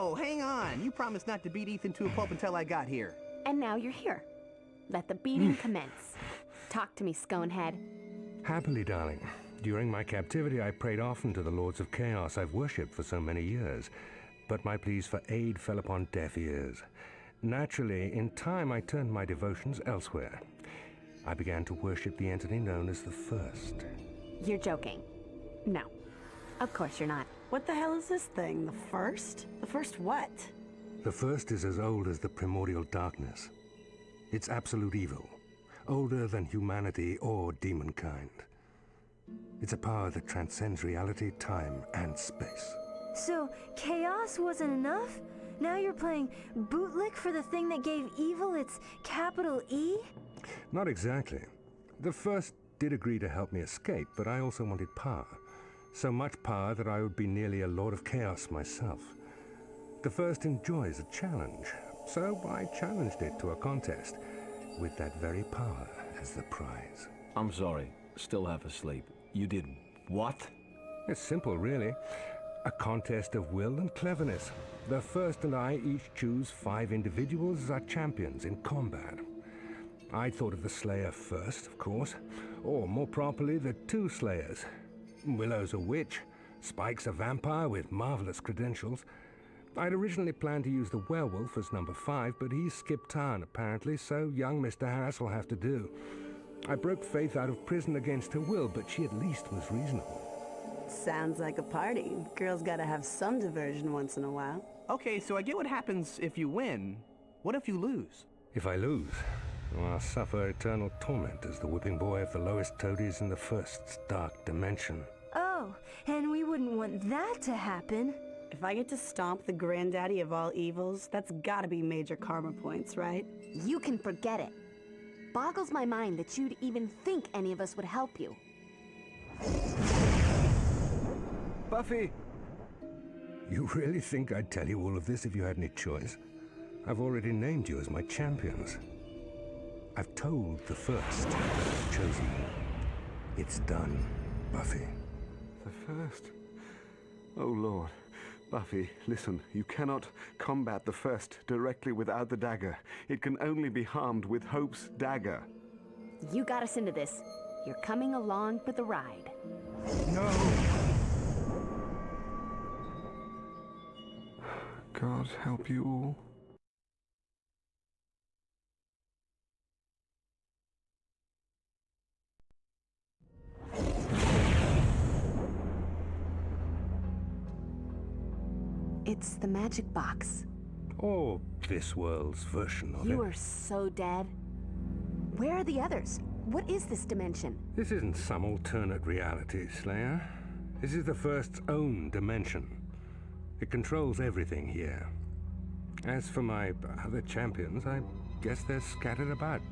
Whoa, hang on. You promised not to beat Ethan to a pulp until I got here. And now you're here. Let the beating commence. Talk to me, Sconehead. Happily, darling. During my captivity, I prayed often to the Lords of Chaos I've worshipped for so many years. But my pleas for aid fell upon deaf ears. Naturally, in time, I turned my devotions elsewhere. I began to worship the entity known as the First. You're joking. No. Of course you're not. What the hell is this thing? The First? The First what? The First is as old as the primordial darkness. It's absolute evil, older than humanity or demonkind. It's a power that transcends reality, time, and space. So, chaos wasn't enough? Now you're playing bootlick for the thing that gave evil its capital E? Not exactly. The First did agree to help me escape, but I also wanted power. So much power that I would be nearly a Lord of Chaos myself. The First enjoys a challenge, so I challenged it to a contest, with that very power as the prize. I'm sorry, still half asleep. You did what? It's simple, really. A contest of will and cleverness. The First and I each choose 5 individuals as our champions in combat. I thought of the Slayer first, of course, or more properly, the 2 Slayers. Willow's a witch, Spike's a vampire with marvelous credentials. I'd originally planned to use the werewolf as number 5, but he skipped town, apparently, so young Mr. Harris will have to do. I broke Faith out of prison against her will, but she at least was reasonable. Sounds like a party. Girls gotta have some diversion once in a while. Okay, so I get what happens if you win. What if you lose? If I lose, well, I'll suffer eternal torment as the whipping boy of the lowest toadies in the First's dark dimension. Oh, and we wouldn't want that to happen. If I get to stomp the granddaddy of all evils, that's gotta be major karma points, right? You can forget it. Boggles my mind that you'd even think any of us would help you. Buffy! You really think I'd tell you all of this if you had any choice? I've already named you as my champions. I've told the First that I've chosen you. It's done, Buffy. The First? Oh, Lord. Buffy, listen, you cannot combat the First directly without the dagger. It can only be harmed with Hope's dagger. You got us into this. You're coming along for the ride. No! God help you all. It's the magic box. Or this world's version of it. You are so dead. Where are the others? What is this dimension? This isn't some alternate reality, Slayer. This is the First's own dimension. It controls everything here. As for my other champions, I guess they're scattered about.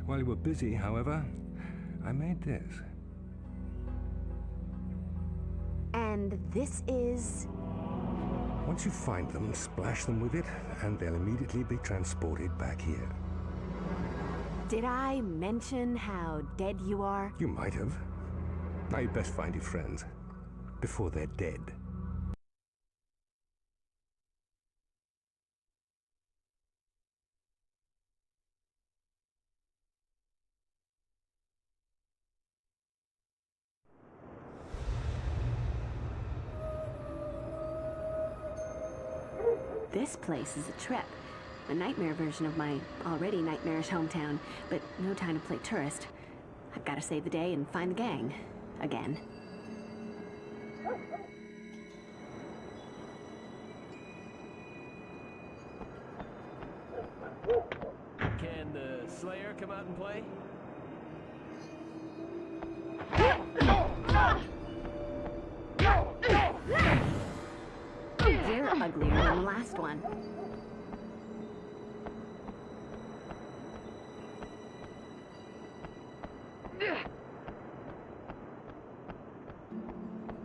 While you were busy, however, I made this. And this is... Once you find them, splash them with it, and they'll immediately be transported back here. Did I mention how dead you are? You might have. Now you'd best find your friends, before they're dead. This place is a trip. A nightmare version of my already nightmarish hometown, but no time to play tourist. I've got to save the day and find the gang. Again. Can the Slayer come out and play? You're uglier than the last one.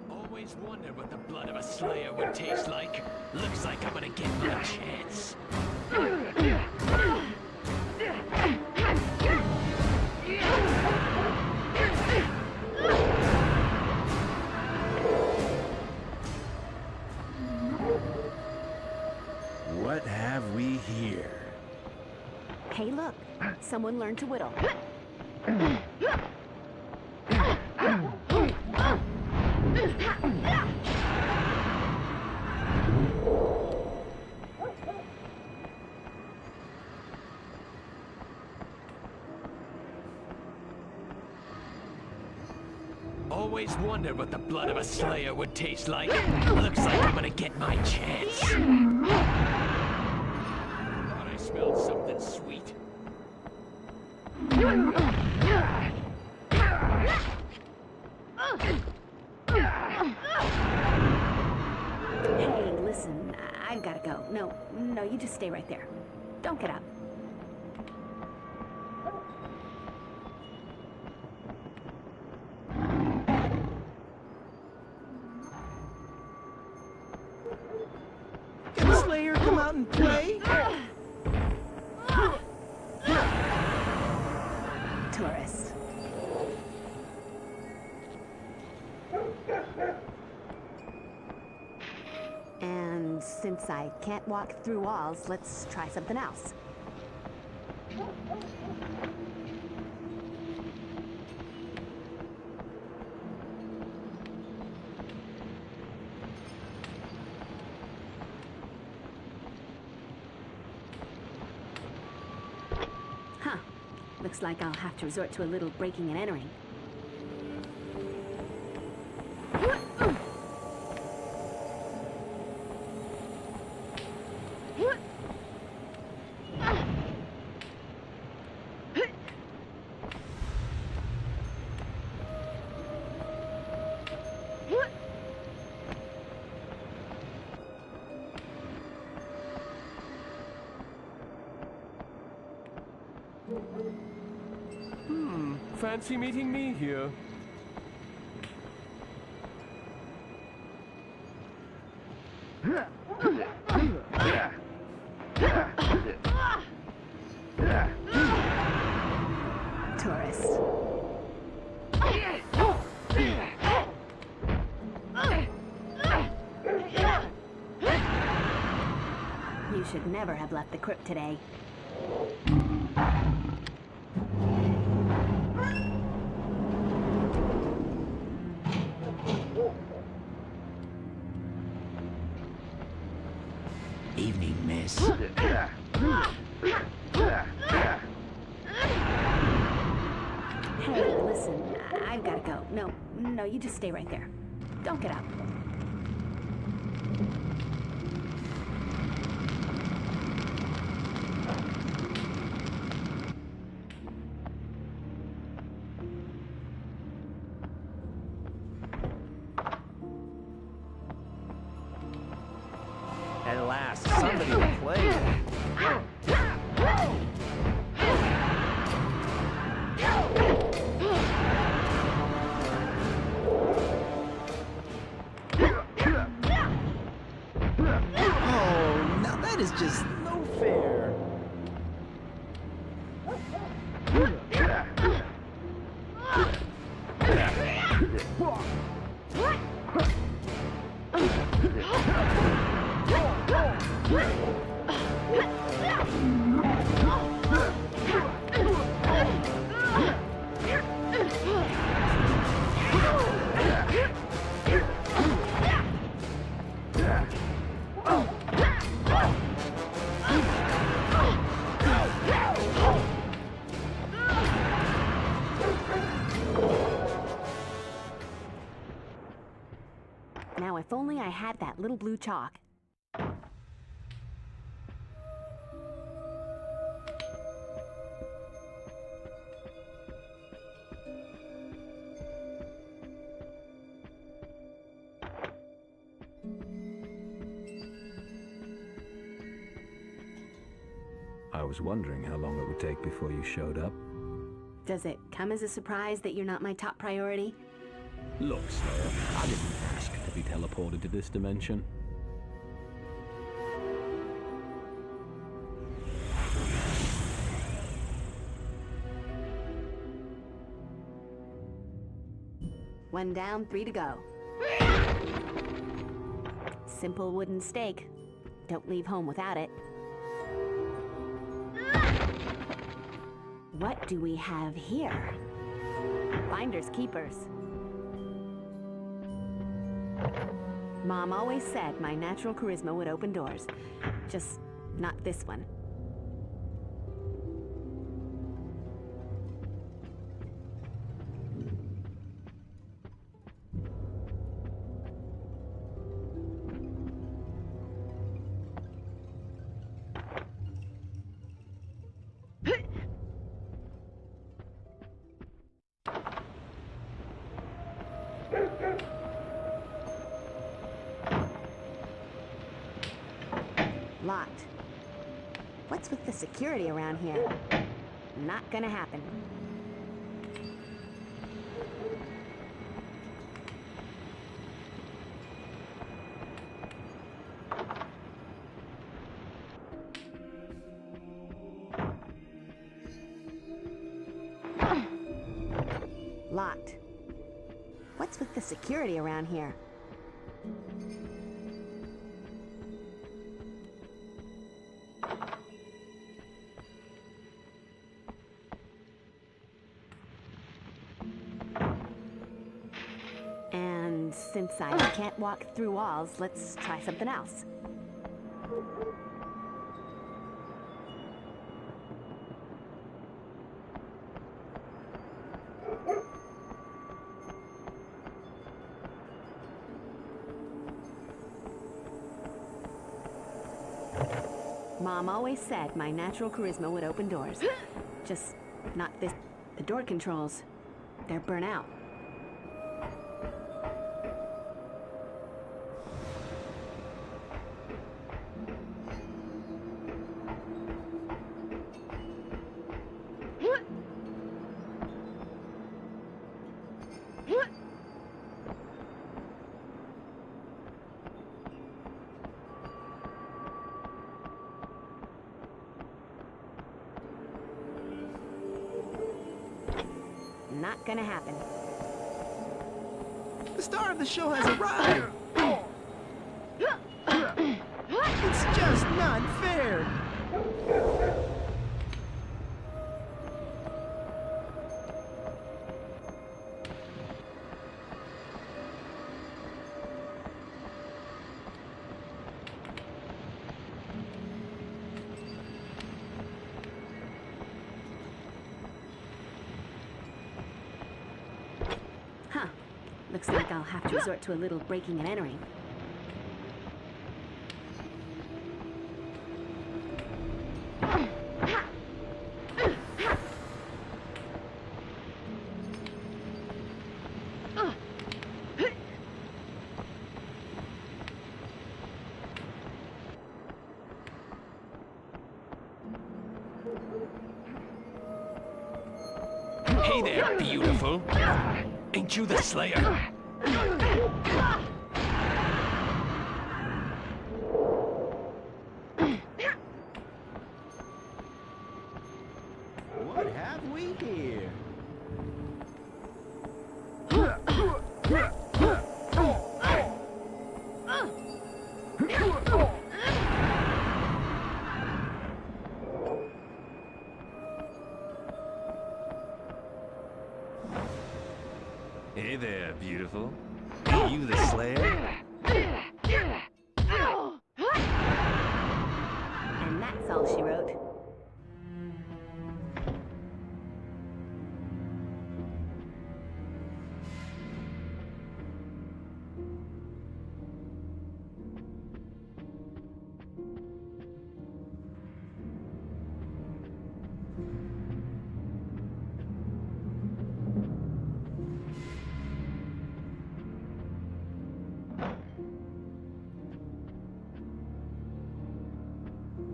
Always wondered what the blood of a Slayer would taste like. Looks like I'm gonna get my chance. Someone learn to whittle. Always wondered what the blood of a slayer would taste like. Looks like I'm gonna get my chance. Thought I smelled something sweet. Hey, listen, I've gotta go. No, you just stay right there. Don't get up. Can the Slayer come out and play? Tourist. And since I can't walk through walls, let's try something else. Huh. Looks like I'll have to resort to a little breaking and entering. Fancy meeting me here? Tourist. You should never have left the crypt today. Evening, miss. Hey, listen, I've gotta go. No, you just stay right there. Don't get up. At last, somebody will play. Oh, now that is just no fair. Now, if only I had that little blue chalk. I was wondering how long it would take before you showed up. Does it come as a surprise that you're not my top priority? Look, Slayer, I didn't ask to be teleported to this dimension. One down, 3 to go. Simple wooden stake. Don't leave home without it. What do we have here? Finders keepers. Mom always said my natural charisma would open doors. Just not this one. Locked. What's with the security around here? Not gonna happen. Locked. What's with the security around here? And since I can't walk through walls, let's try something else. Mom always said my natural charisma would open doors. Just not this. The door controls, they're burnt out. Not gonna happen. The star of the show has arrived! It's just not fair! Huh. Looks like I'll have to resort to a little breaking and entering. Hey there, beautiful. Ain't you the Slayer? What have we here? Hey there, beautiful. Are you the Slayer? And that's all she wrote.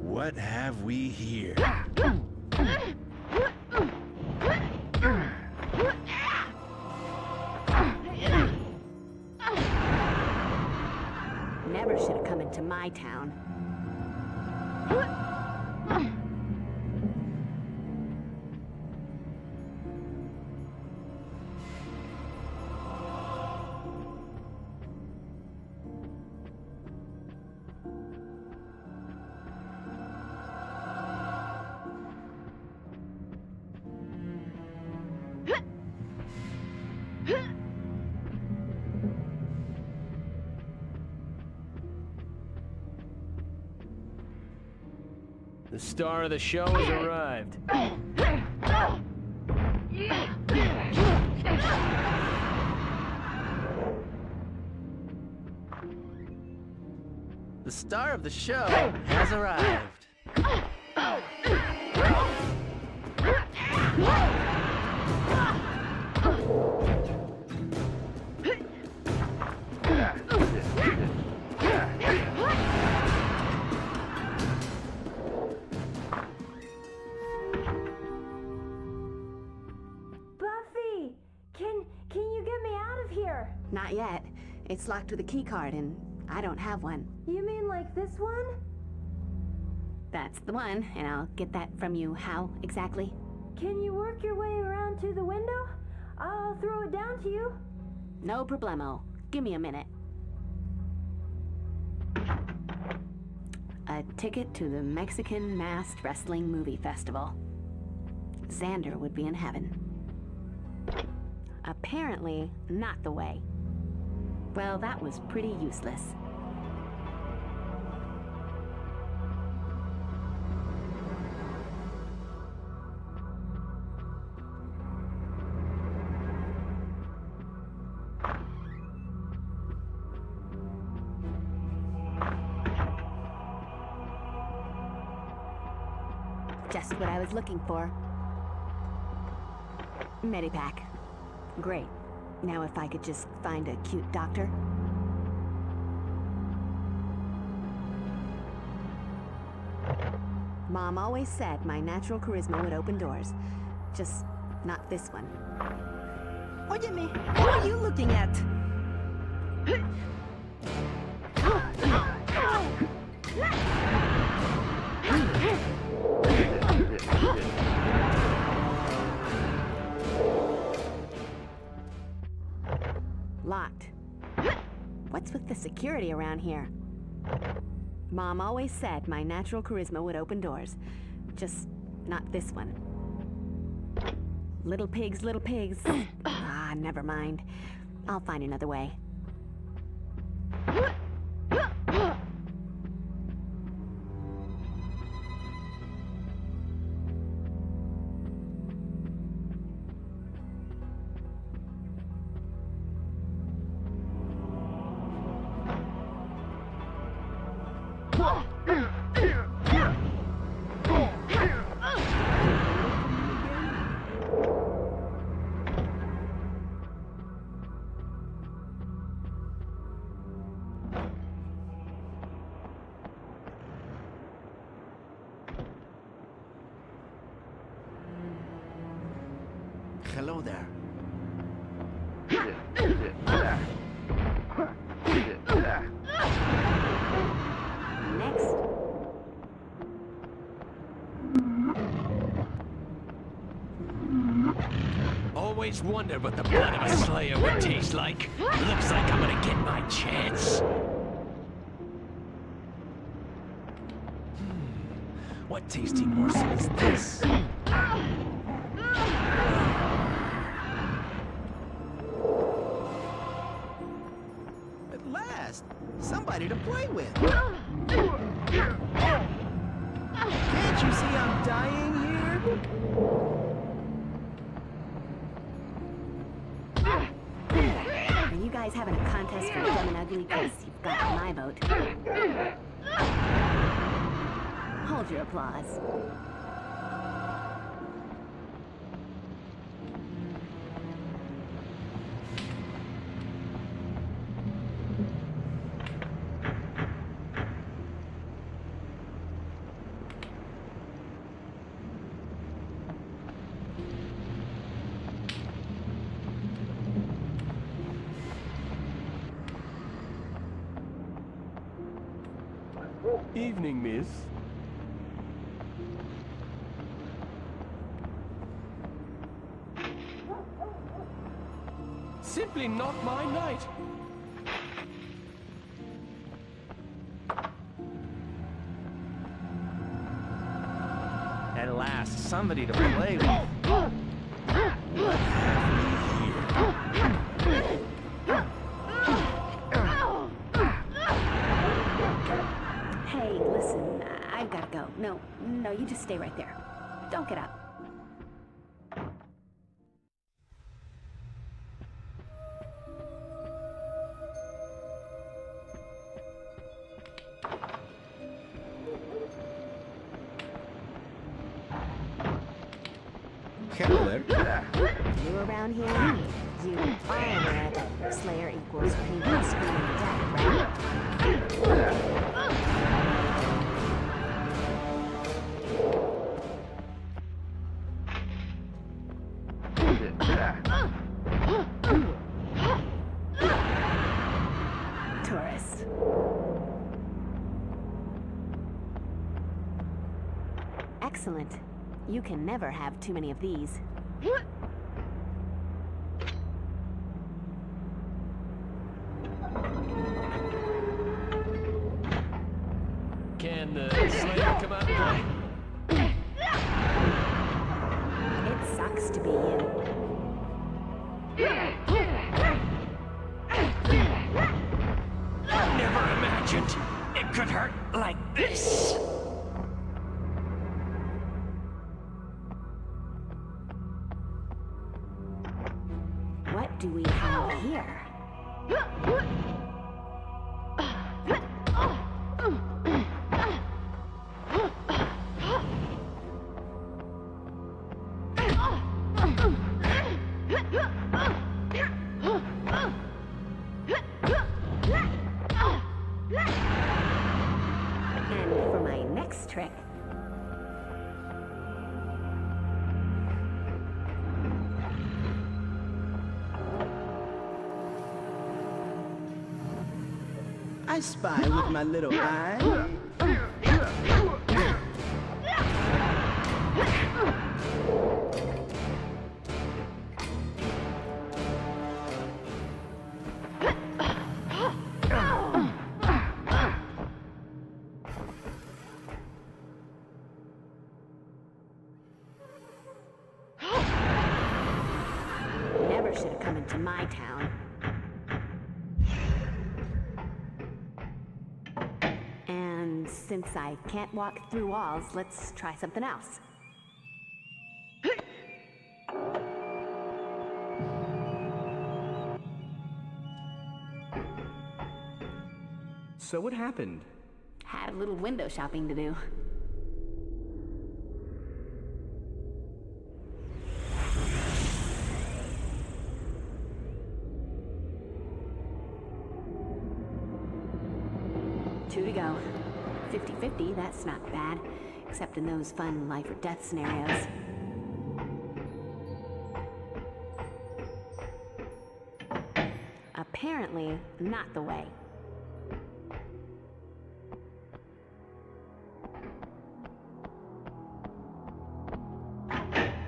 What have we here? Never should have come into my town. The star of the show has arrived. The star of the show has arrived. Buffy! Can you get me out of here? Not yet. It's locked with a key card, and I don't have one. You mean like this one? That's the one, and I'll get that from you. How exactly? Can you work your way around to the window? I'll throw it down to you. No problemo. Give me a minute. A ticket to the Mexican Masked Wrestling Movie Festival. Xander would be in heaven. Apparently, not the way. Well, that was pretty useless. Just what I was looking for. Medipack. Great. Now if I could just find a cute doctor. Mom always said my natural charisma would open doors. Just not this one. Óyeme, what are you looking at? Locked. What's with the security around here? Mom always said my natural charisma would open doors. Just not this one. Little pigs, little pigs. Ah, never mind. I'll find another way. Hello there. Next. Always wondered what the blood of a slayer would taste like. Looks like I'm gonna get my chance. What tasty morsel is this? At last, somebody to play with. Can't you see I'm dying here? Are you guys having a contest for dumb and ugly? Because you've got my vote. Hold your applause. Evening, miss. Simply not my night. At last, somebody to play with. What have we here? Hey, listen, I've gotta go. No, Stay right there. Don't get up. Hello there. You around here? You are aware that Slayer equals painful screaming death, right? Tourist. Excellent. You can never have too many of these. Can the Slayer come out and play? It sucks to be you. Never imagined it could hurt like this. What do we have here? And for my next trick, I spy with my little eye. never should have come into my town. And since I can't walk through walls, let's try something else. So what happened? Had a little window shopping to do. Two to go. 50-50, that's not bad. Except in those fun life or death scenarios. Apparently, not the way.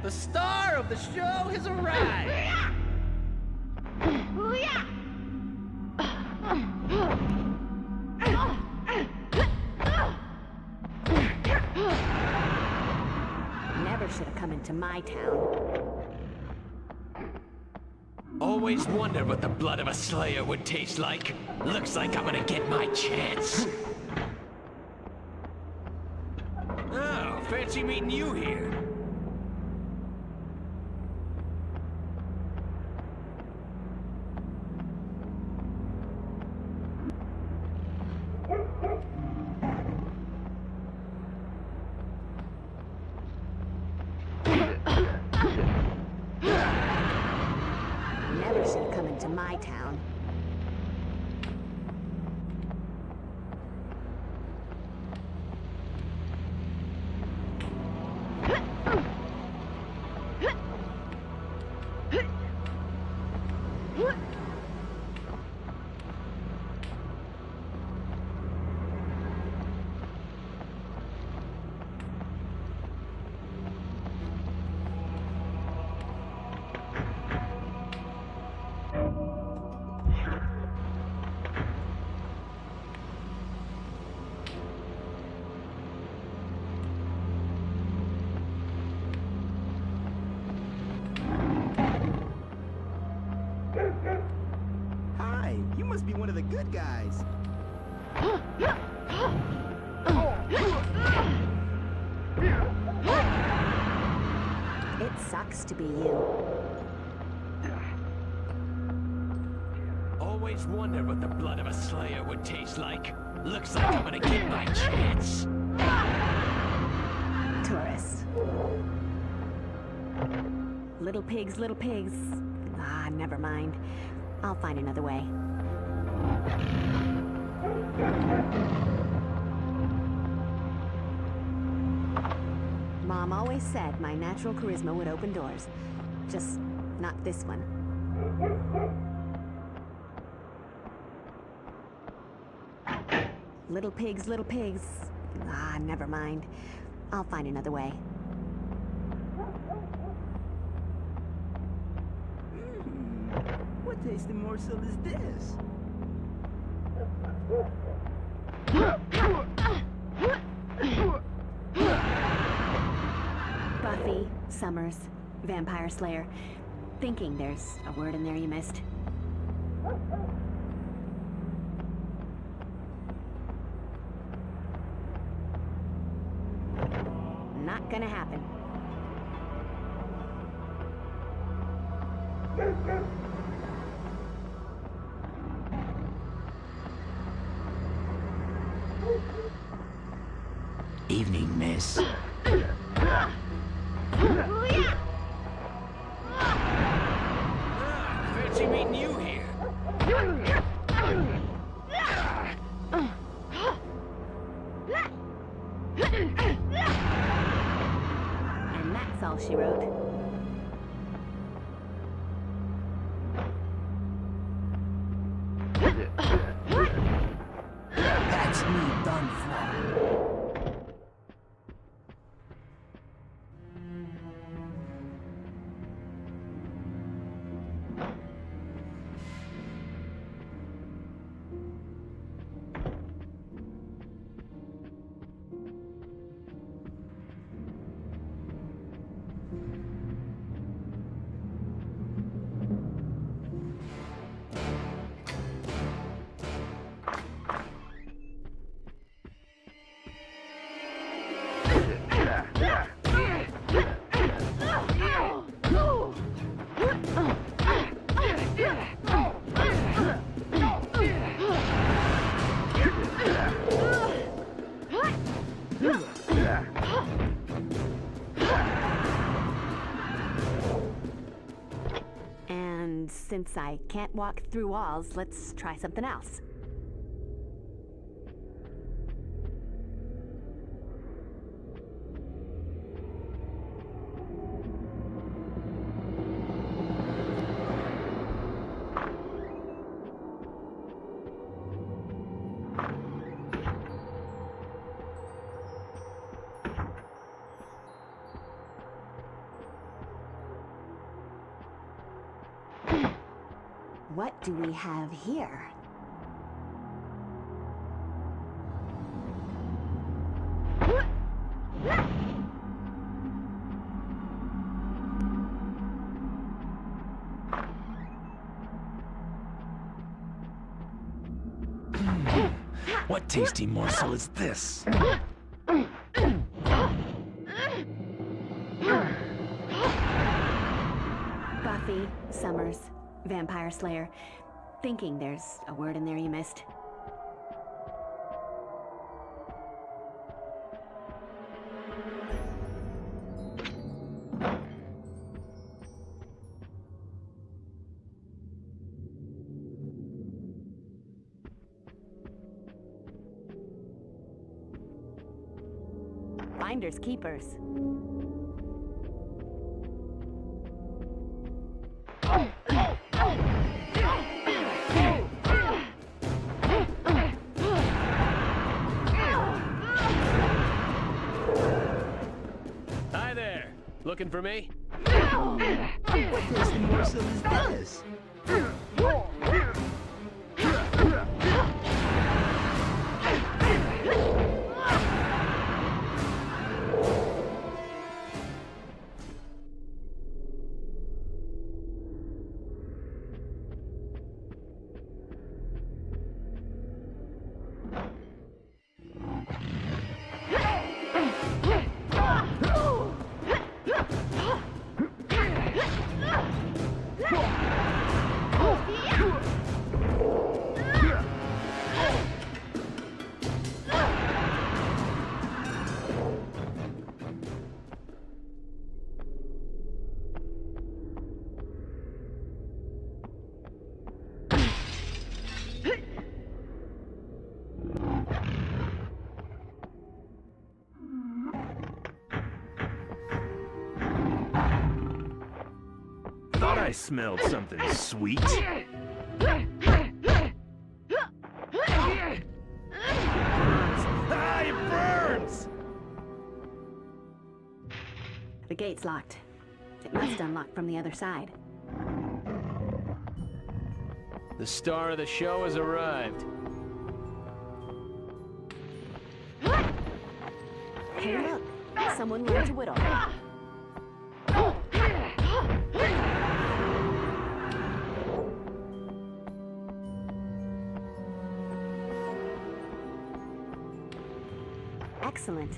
The star of the show has arrived! Never should have come into my town. Always wondered what the blood of a Slayer would taste like. Looks like I'm gonna get my chance. Oh, fancy meeting you here. Never should have come into my town. Hi, you must be one of the good guys. sucks to be you. Always wonder what the blood of a slayer would taste like. Looks like I'm gonna get my chance. Tourists. Little pigs, little pigs. Ah, never mind. I'll find another way. Mom always said my natural charisma would open doors. Just not this one. Little pigs, little pigs. Ah, never mind. I'll find another way. What tasty morsel is this? Buffy, Summers, Vampire Slayer. Thinking there's a word in there you missed. Not gonna happen. Evening, miss. Fancy meeting you here. And that's all she wrote. That's me done for. And since I can't walk through walls, let's try something else. What do we have here? What tasty morsel is this? Buffy, Summers, Vampire Slayer. Thinking there's a word in there you missed. Finders keepers. Hi there. Looking for me? What tasty morsel is this? smelled something sweet. Ah, it burns! The gate's locked. It must unlock from the other side. The star of the show has arrived. Hey, look. Someone learned to whittle. Excellent.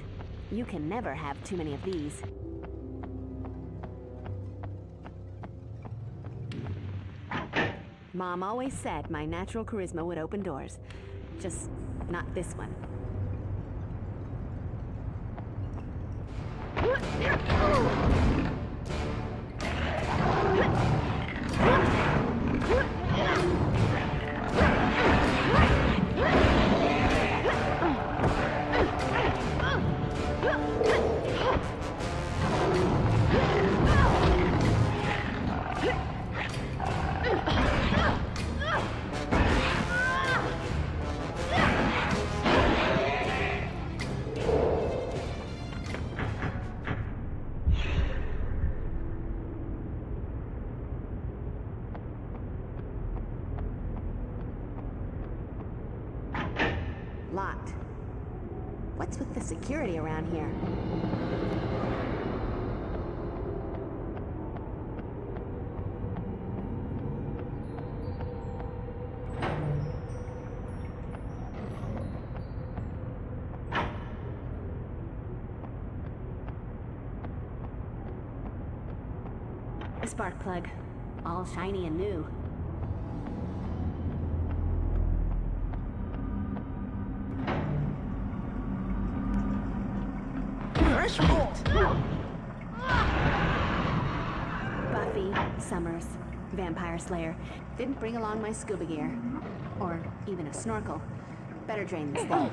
You can never have too many of these. Mom always said my natural charisma would open doors. Just not this one. Locked. What's with the security around here? A spark plug. All shiny and new. Buffy, Summers, Vampire Slayer. Didn't bring along my scuba gear. Or even a snorkel. Better drain this thing.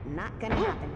Not gonna happen.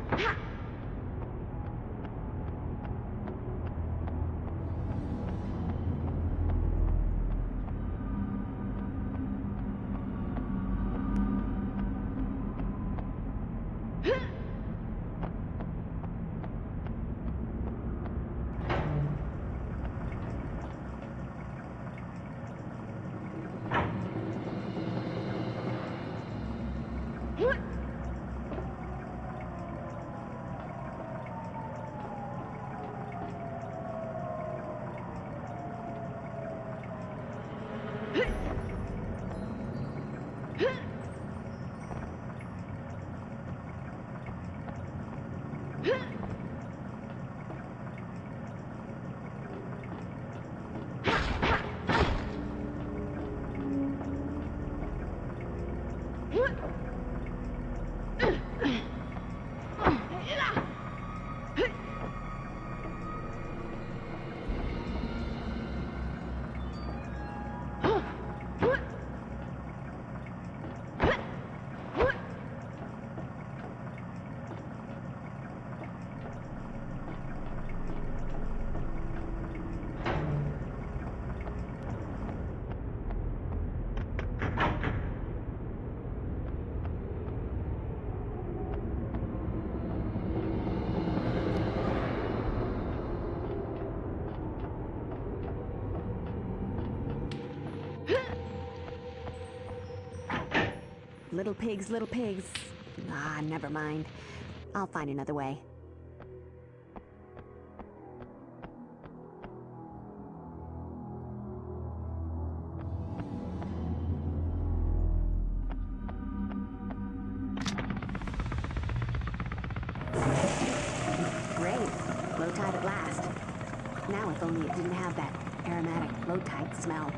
Little pigs, little pigs. Ah, never mind. I'll find another way. Great. Low tide at last. Now if only it didn't have that aromatic low tide smell.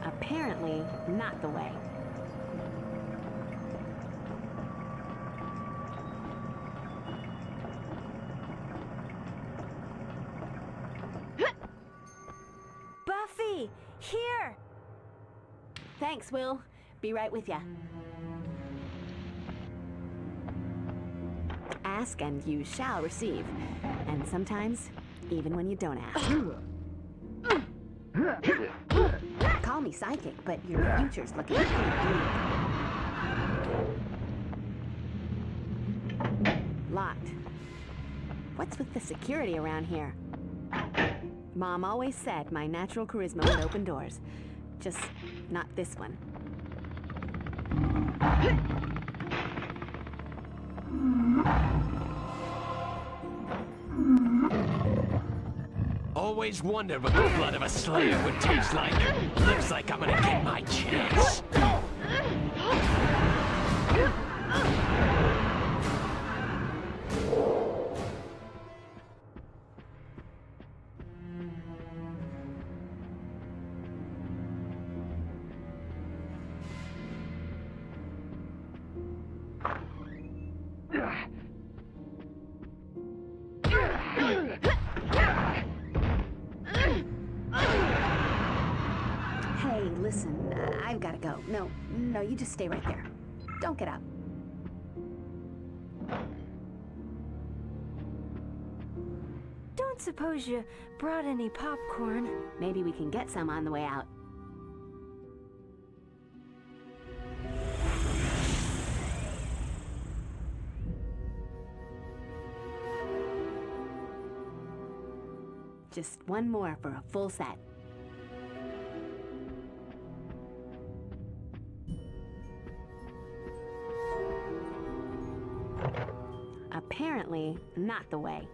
Apparently, not the way. Buffy! Here! Thanks, Will. Be right with ya. Ask and you shall receive. And sometimes, even when you don't ask. Call me psychic, but your future's looking pretty bleak. Locked. What's with the security around here? Mom always said my natural charisma would open doors. Just not this one. Always wondered what the blood of a slayer would taste like. Looks like I'm gonna get my chance. Hey, listen, I've gotta go. No, you just stay right there. Don't get up. Don't suppose you brought any popcorn? Maybe we can get some on the way out. Just one more for a full set. Apparently, not the way.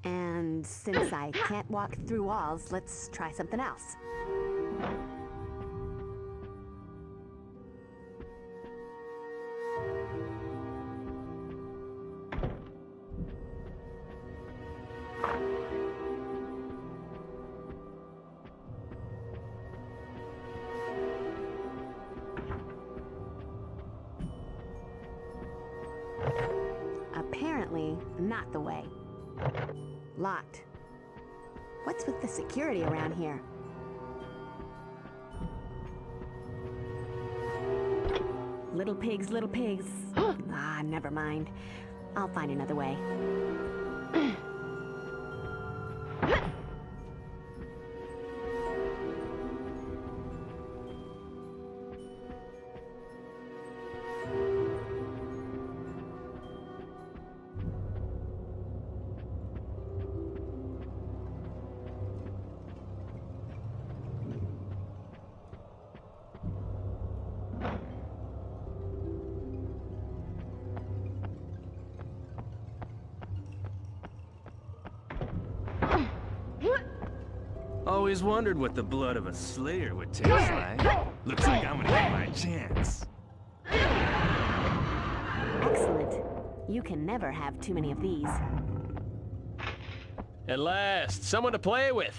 And since I can't walk through walls, let's try something else. Apparently, not the way. Locked. What's with the security around here? Little pigs, little pigs. Ah, never mind. I'll find another way. Always wondered what the blood of a slayer would taste like. Looks like I'm gonna get my chance. Excellent. You can never have too many of these. At last, someone to play with.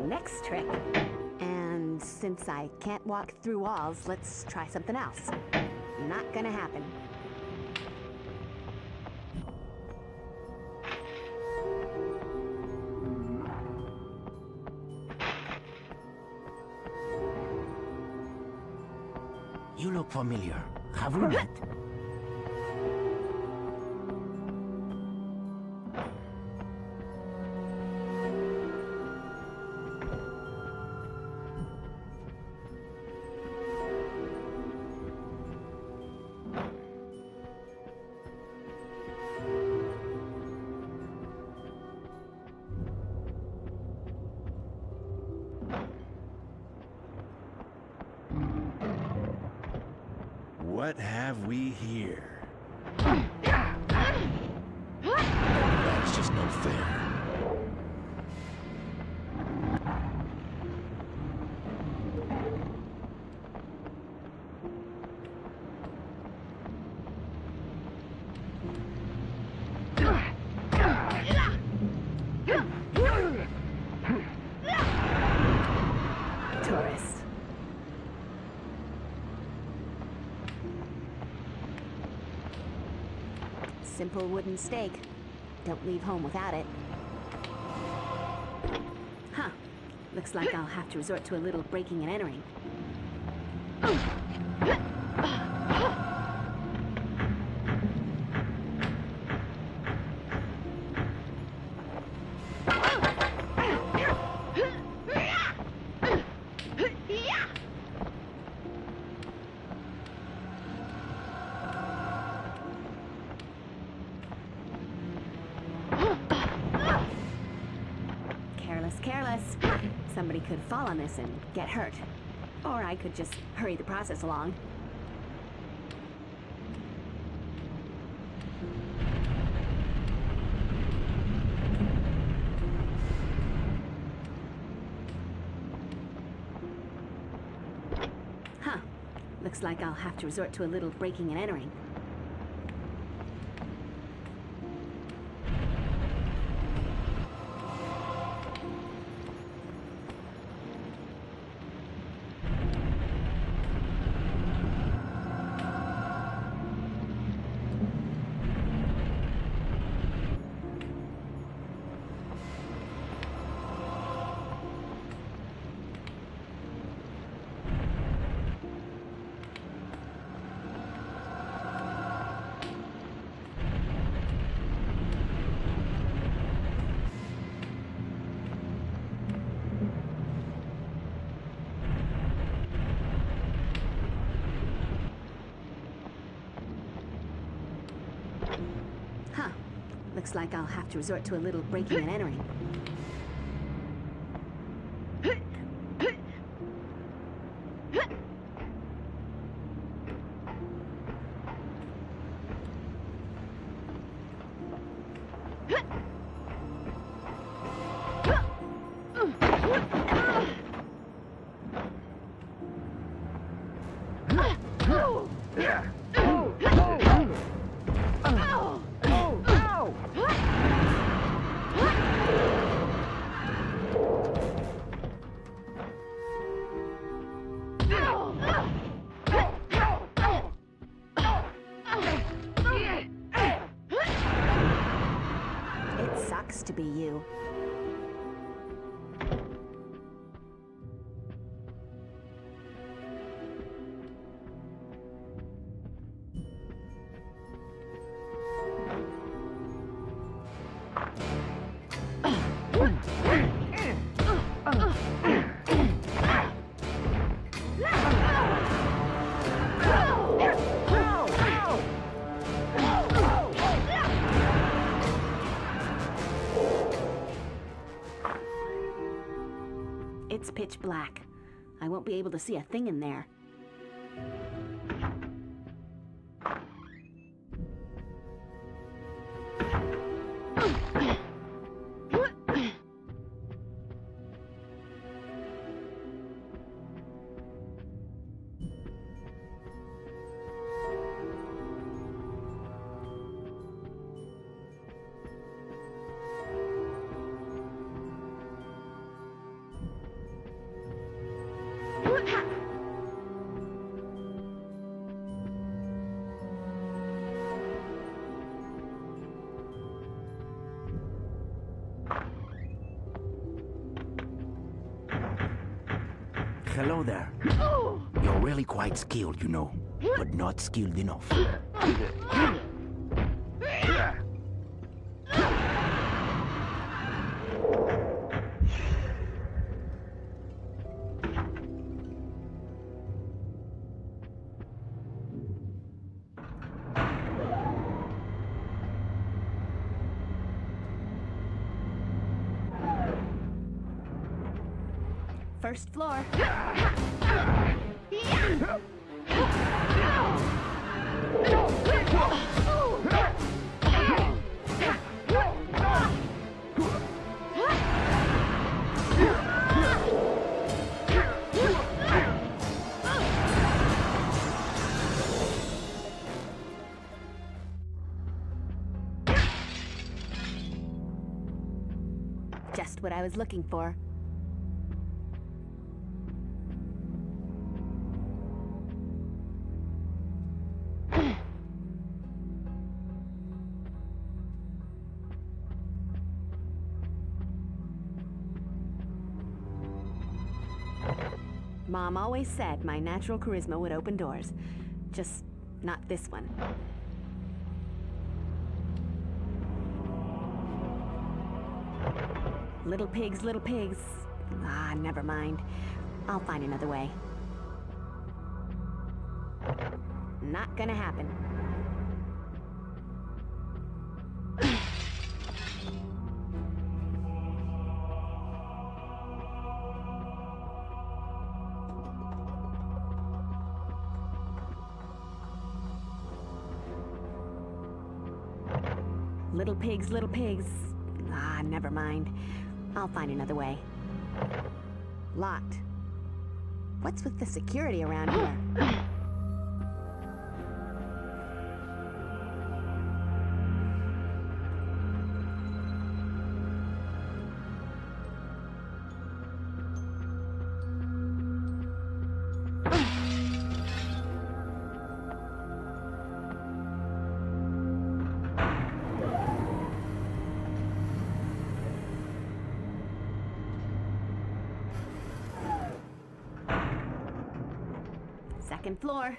Next trick. And since I can't walk through walls, let's try something else. Not gonna happen. You look familiar. Have we met? What have we here? That's just no fair. Tourist. Simple wooden stake. Don't leave home without it. Huh. Looks like I'll have to resort to a little breaking and entering. Careless. Somebody could fall on this and get hurt. Or I could just hurry the process along. Huh. Looks like I'll have to resort to a little breaking and entering. Huh. Looks like I'll have to resort to a little breaking and entering. To be you. pitch black. I won't be able to see a thing in there. Hello there. You're really quite skilled, you know, but not skilled enough. First floor. Just what I was looking for. Mom always said my natural charisma would open doors. Just not this one. Little pigs, little pigs. Ah, never mind. I'll find another way. Not gonna happen. Little pigs, little pigs. Ah, never mind. I'll find another way. Locked. What's with the security around here? Second floor.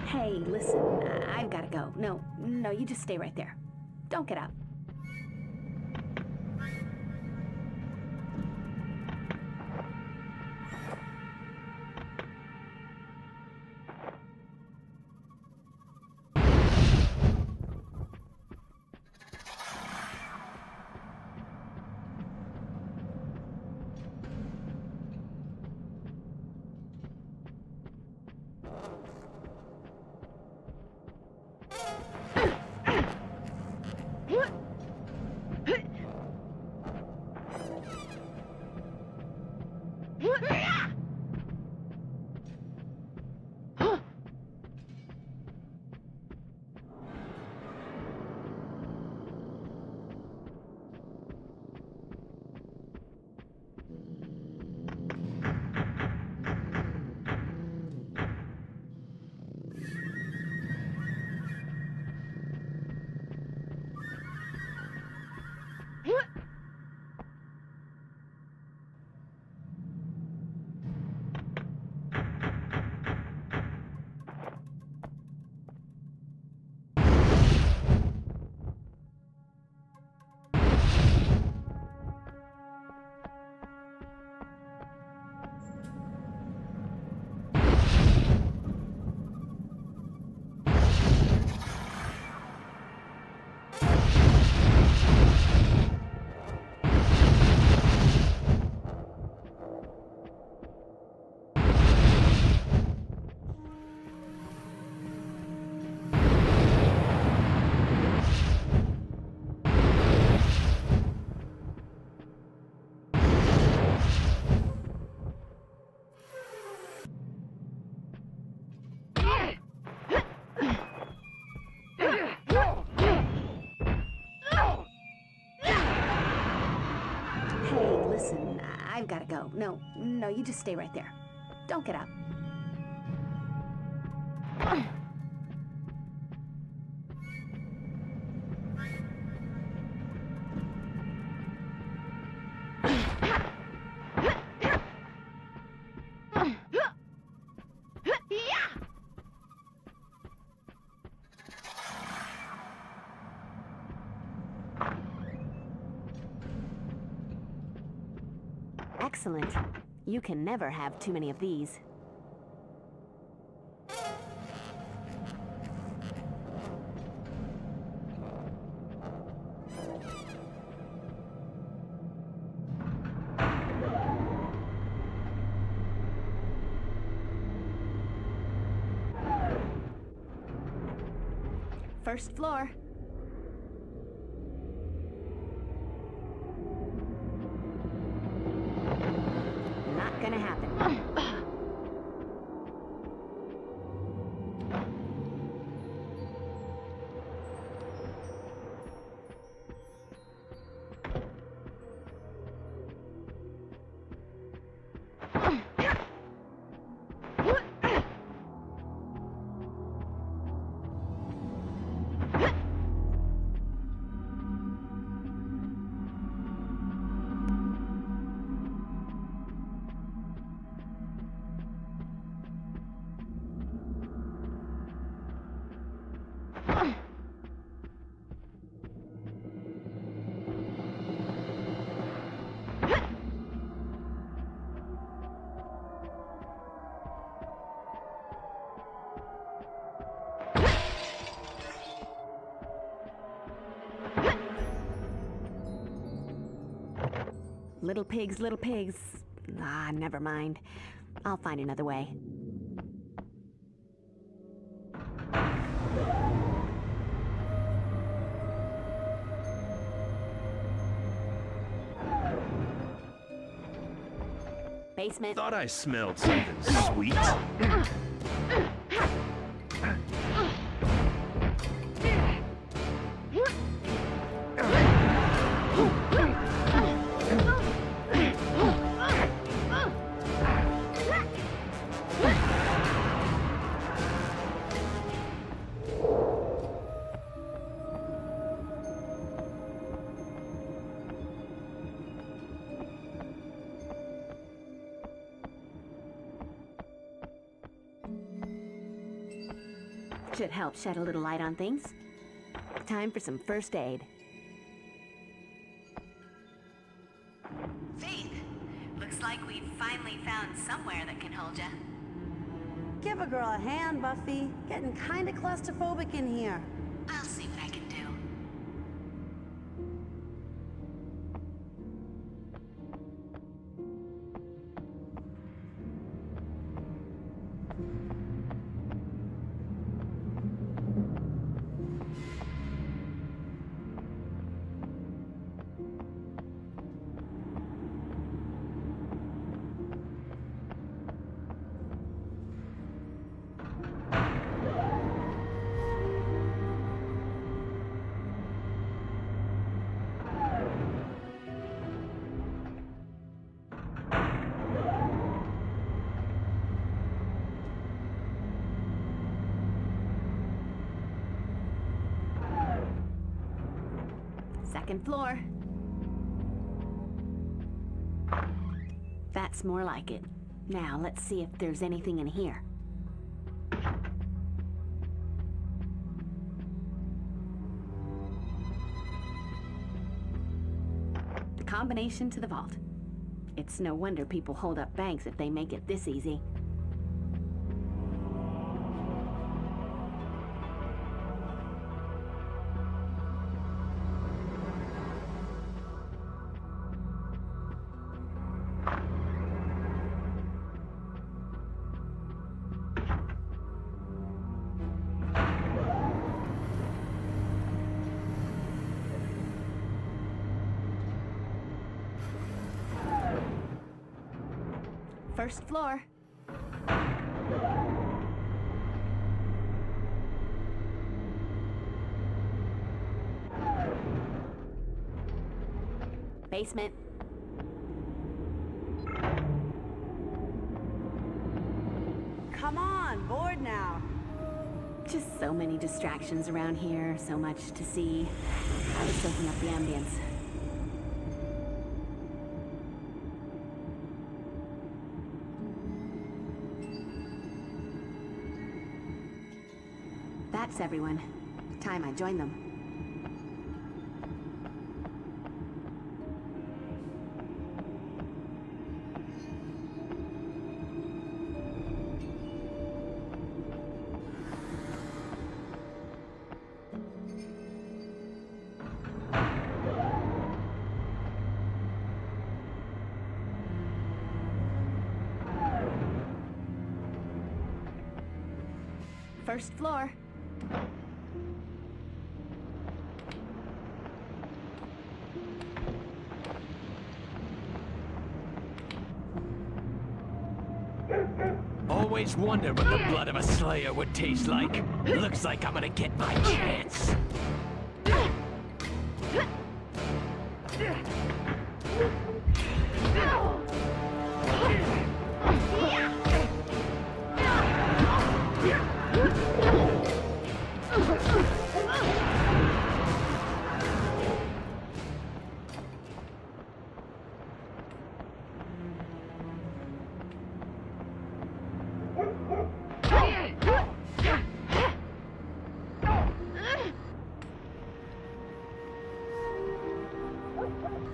Hey, listen, I've gotta go. No, you just stay right there. Don't get up. I've gotta go. No, you just stay right there. Don't get up. Excellent. You can never have too many of these. First floor. Not gonna happen. Little pigs, little pigs. Ah, never mind. I'll find another way. Basement. Thought I smelled something sweet. Should help shed a little light on things. Time for some first aid. Faith, looks like we've finally found somewhere that can hold ya. Give a girl a hand, Buffy. Getting kinda claustrophobic in here. I'll see what I can do. Second floor. That's more like it. Now, let's see if there's anything in here. The combination to the vault. It's no wonder people hold up banks if they make it this easy. First floor. Basement. come on, bored now. Just so many distractions around here, so much to see. I was soaking up the ambience. That's everyone. Time I joined them. First floor. Always wonder what the blood of a slayer would taste like. Looks like I'm gonna get my chance.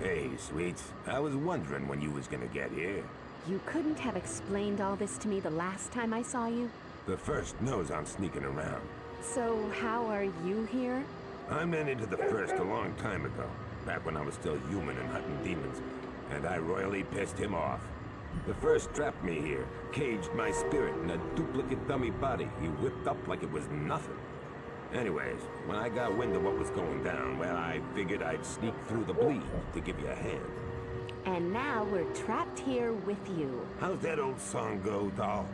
Hey, sweets. I was wondering when you was gonna get here. You couldn't have explained all this to me the last time I saw you? The first knows I'm sneaking around. So how are you here? I ran into the first a long time ago, back when I was still human and hunting demons, and I royally pissed him off. The first trapped me here, caged my spirit in a duplicate dummy body he whipped up like it was nothing. Anyways, when I got wind of what was going down, well, I figured I'd sneak through the bleed to give you a hand. And now we're trapped here with you. How's that old song go, doll?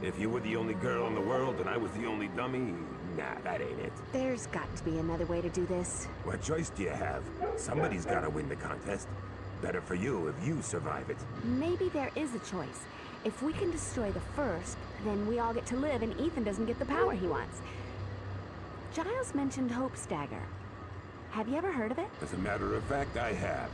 If you were the only girl in the world and I was the only dummy, nah, that ain't it. There's got to be another way to do this. What choice do you have? Somebody's gotta win the contest. Better for you if you survive it. Maybe there is a choice. If we can destroy the first, then we all get to live and Ethan doesn't get the power he wants. Giles mentioned Hope's dagger. Have you ever heard of it? As a matter of fact, I have.